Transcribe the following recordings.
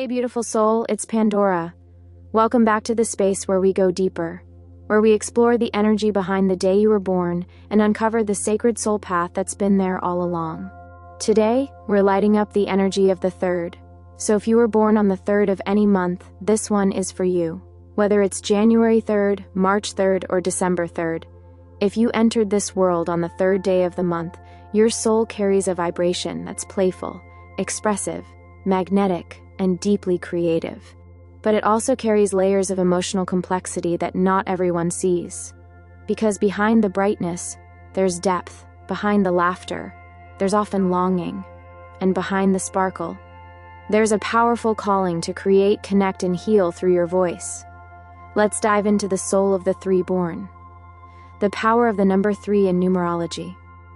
Hey beautiful soul, it's Pandora. Welcome back to the space where we go deeper, where we explore the energy behind the day you were born and uncover the sacred soul path that's been there all along. Today, we're lighting up the energy of the third. So if you were born on the 3rd of any month, this one is for you. Whether it's January 3rd, March 3rd, or December 3rd, if you entered this world on the 3rd day of the month, your soul carries a vibration that's playful, expressive, magnetic, and deeply creative. But it also carries layers of emotional complexity that not everyone sees. Because behind the brightness, there's depth. Behind the laughter, there's often longing. And behind the sparkle, there's a powerful calling to create, connect, and heal through your voice. Let's dive into the soul of the three born. The power of the number 3 in numerology.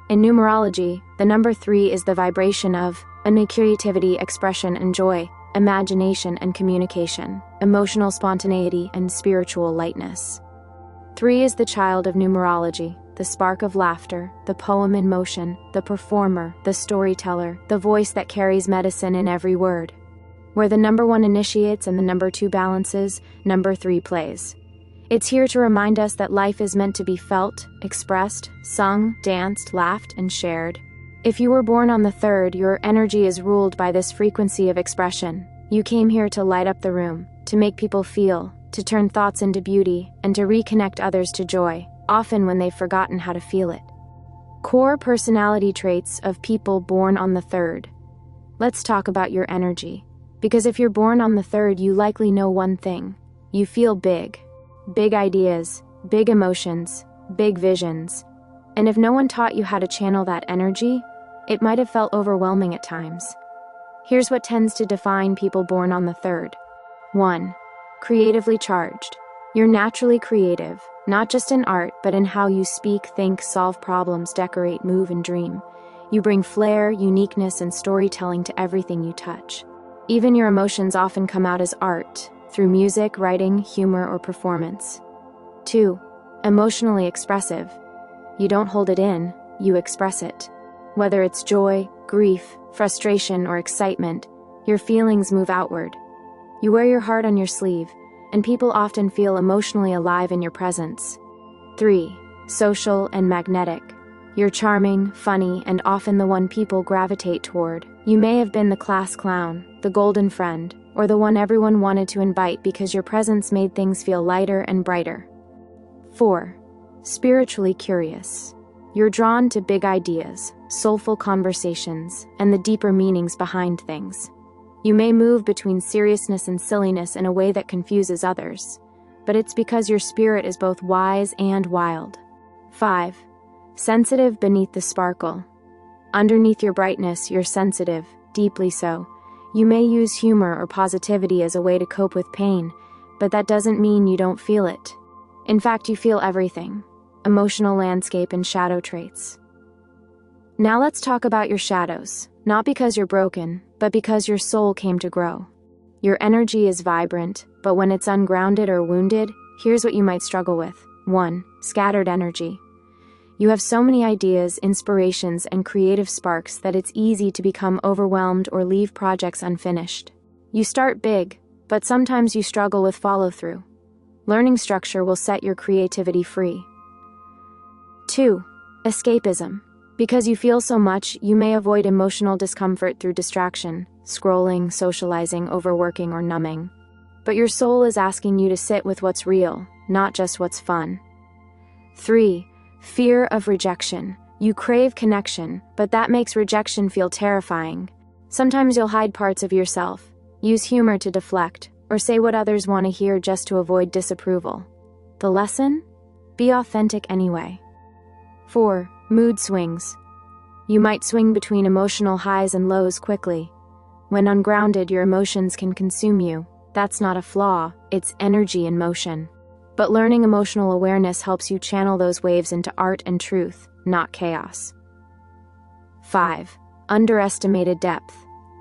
In numerology, the number 3 is the vibration of creativity, expression, and joy, imagination and communication, emotional spontaneity, and spiritual lightness. 3 is the child of numerology, the spark of laughter, the poem in motion, the performer, the storyteller, the voice that carries medicine in every word. Where the number 1 initiates and the number 2 balances, number 3 plays. It's here to remind us that life is meant to be felt, expressed, sung, danced, laughed, and shared. If you were born on the 3rd, your energy is ruled by this frequency of expression. You came here to light up the room, to make people feel, to turn thoughts into beauty, and to reconnect others to joy, often when they've forgotten how to feel it. Core personality traits of people born on the 3rd. Let's talk about your energy. Because if you're born on the 3rd, you likely know one thing. You feel big. Big ideas, big emotions, big visions. And if no one taught you how to channel that energy, it might have felt overwhelming at times. Here's what tends to define people born on the 3rd. 1. Creatively charged. You're naturally creative, not just in art, but in how you speak, think, solve problems, decorate, move, and dream. You bring flair, uniqueness, and storytelling to everything you touch. Even your emotions often come out as art, through music, writing, humor, or performance. 2. Emotionally expressive. You don't hold it in, you express it. Whether it's joy, grief, frustration, or excitement, your feelings move outward. You wear your heart on your sleeve, and people often feel emotionally alive in your presence. 3. Social and magnetic. You're charming, funny, and often the one people gravitate toward. You may have been the class clown, the golden friend, or the one everyone wanted to invite because your presence made things feel lighter and brighter. 4. Spiritually curious. You're drawn to big ideas, soulful conversations, and the deeper meanings behind things. You may move between seriousness and silliness in a way that confuses others, but it's because your spirit is both wise and wild. 5. Sensitive beneath the sparkle. Underneath your brightness, you're sensitive, deeply so. You may use humor or positivity as a way to cope with pain, but that doesn't mean you don't feel it. In fact, you feel everything. Emotional landscape and shadow traits. Now let's talk about your shadows, not because you're broken, but because your soul came to grow. Your energy is vibrant, but when it's ungrounded or wounded, here's what you might struggle with. 1. Scattered energy. You have so many ideas, inspirations, and creative sparks that it's easy to become overwhelmed or leave projects unfinished. You start big, but sometimes you struggle with follow-through. Learning structure will set your creativity free. 2. Escapism. Because you feel so much, you may avoid emotional discomfort through distraction, scrolling, socializing, overworking, or numbing. But your soul is asking you to sit with what's real, not just what's fun. 3. Fear of rejection. You crave connection, but that makes rejection feel terrifying. Sometimes you'll hide parts of yourself, use humor to deflect, or say what others want to hear just to avoid disapproval. The lesson? Be authentic anyway. 4. Mood swings. You might swing between emotional highs and lows quickly. When ungrounded, your emotions can consume you. That's not a flaw, it's energy in motion. But learning emotional awareness helps you channel those waves into art and truth, not chaos. 5. Underestimated depth.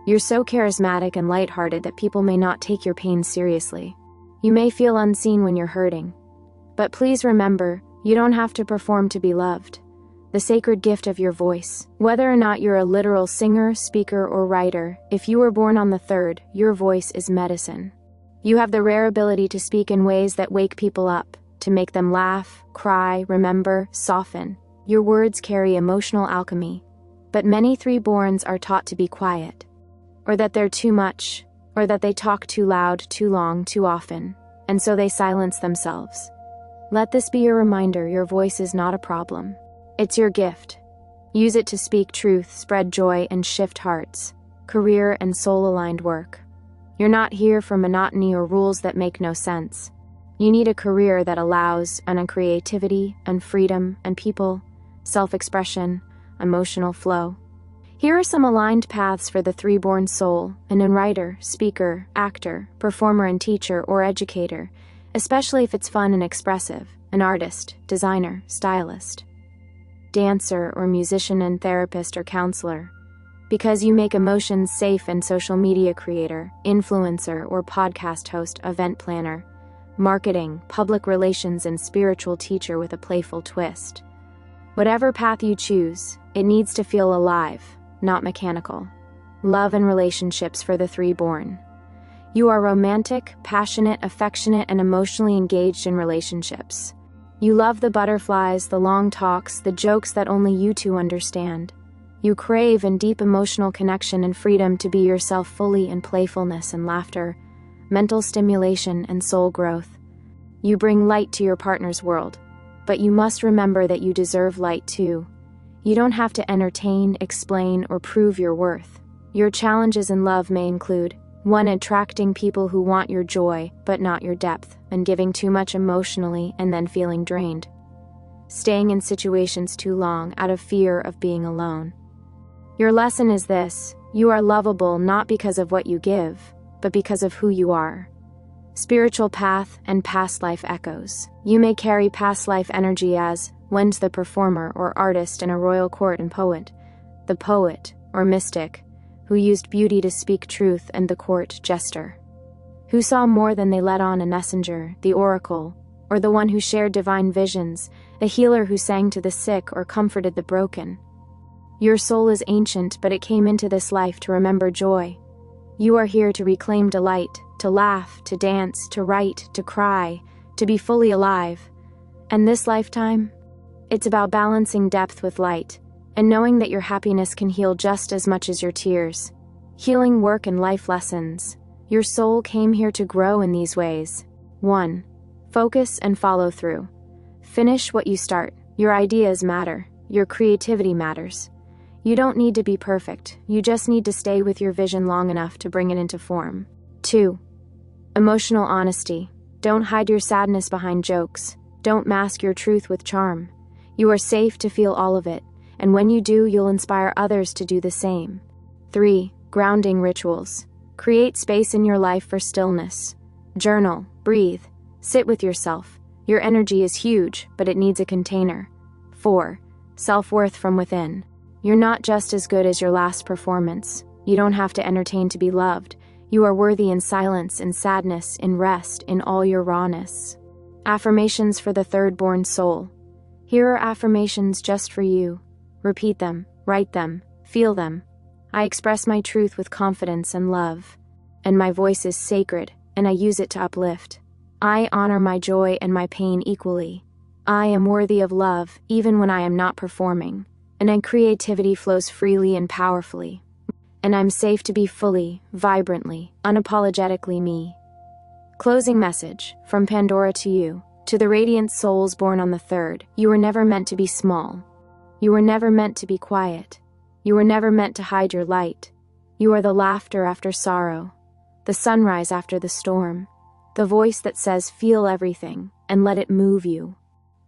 You're so charismatic and lighthearted that people may not take your pain seriously. You may feel unseen when you're hurting. But please remember, you don't have to perform to be loved. the sacred gift of your voice. Whether or not you're a literal singer, speaker, or writer, if you were born on the 3rd, your voice is medicine. You have the rare ability to speak in ways that wake people up, to make them laugh, cry, remember, soften. Your words carry emotional alchemy. But many 3-borns are taught to be quiet, or that they're too much, or that they talk too loud, too long, too often, and so they silence themselves. Let this be your reminder: your voice is not a problem. It's your gift. Use it to speak truth, spread joy, and shift hearts, career and soul-aligned work. You're not here for monotony or rules that make no sense. You need a career that allows creativity and freedom and people, self-expression, emotional flow. Here are some aligned paths for the 3-born soul: an writer, speaker, actor, performer and teacher or educator, especially if it's fun and expressive, an artist, designer, stylist, dancer or musician and therapist or counselor, because you make emotions safe, and social media creator, influencer or podcast host, event planner, marketing, public relations and spiritual teacher with a playful twist. Whatever path you choose, it needs to feel alive, not mechanical. Love and relationships for the 3-born. You are romantic, passionate, affectionate, and emotionally engaged in relationships. You love the butterflies, the long talks, the jokes that only you two understand. You crave in deep emotional connection and freedom to be yourself fully, in playfulness and laughter, mental stimulation and soul growth. You bring light to your partner's world, but you must remember that you deserve light too. You don't have to entertain, explain, or prove your worth. Your challenges in love may include: 1. Attracting people who want your joy, but not your depth, and giving too much emotionally and then feeling drained. Staying in situations too long out of fear of being alone. Your lesson is this: you are lovable not because of what you give, but because of who you are. Spiritual path and past life echoes. You may carry past life energy as when's the performer or artist in a royal court and poet, the poet or mystic, who used beauty to speak truth, and the court jester, who saw more than they let on, a messenger, the oracle, or the one who shared divine visions, the healer who sang to the sick or comforted the broken. Your soul is ancient, but it came into this life to remember joy. You are here to reclaim delight, to laugh, to dance, to write, to cry, to be fully alive. And this lifetime, it's about balancing depth with light, and knowing that your happiness can heal just as much as your tears. Healing work and life lessons. Your soul came here to grow in these ways. 1. Focus and follow through. Finish what you start. Your ideas matter. Your creativity matters. You don't need to be perfect. You just need to stay with your vision long enough to bring it into form. 2. Emotional honesty. Don't hide your sadness behind jokes. Don't mask your truth with charm. You are safe to feel all of it, and when you do, you'll inspire others to do the same. 3. Grounding rituals. Create space in your life for stillness. Journal, breathe, sit with yourself. Your energy is huge, but it needs a container. 4. Self-worth from within. You're not just as good as your last performance. You don't have to entertain to be loved. You are worthy in silence, in sadness, in rest, in all your rawness. Affirmations for the 3rd-born soul. Here are affirmations just for you. Repeat them, write them, feel them. I express my truth with confidence and love, and my voice is sacred, and I use it to uplift. I honor my joy and my pain equally. I am worthy of love, even when I am not performing, and my creativity flows freely and powerfully. And I'm safe to be fully, vibrantly, unapologetically me. Closing message, from Pandora to you, to the radiant souls born on the 3rd, you were never meant to be small. You were never meant to be quiet. You were never meant to hide your light. You are the laughter after sorrow, the sunrise after the storm, the voice that says feel everything and let it move you.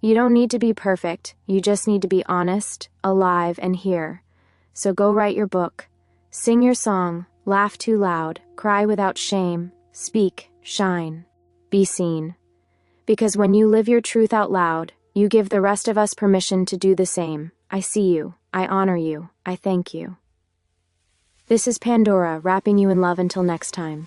You don't need to be perfect, you just need to be honest, alive, and here. So go write your book, sing your song, laugh too loud, cry without shame, speak, shine, be seen. Because when you live your truth out loud, you give the rest of us permission to do the same. I see you, I honor you, I thank you. This is Pandora, wrapping you in love until next time.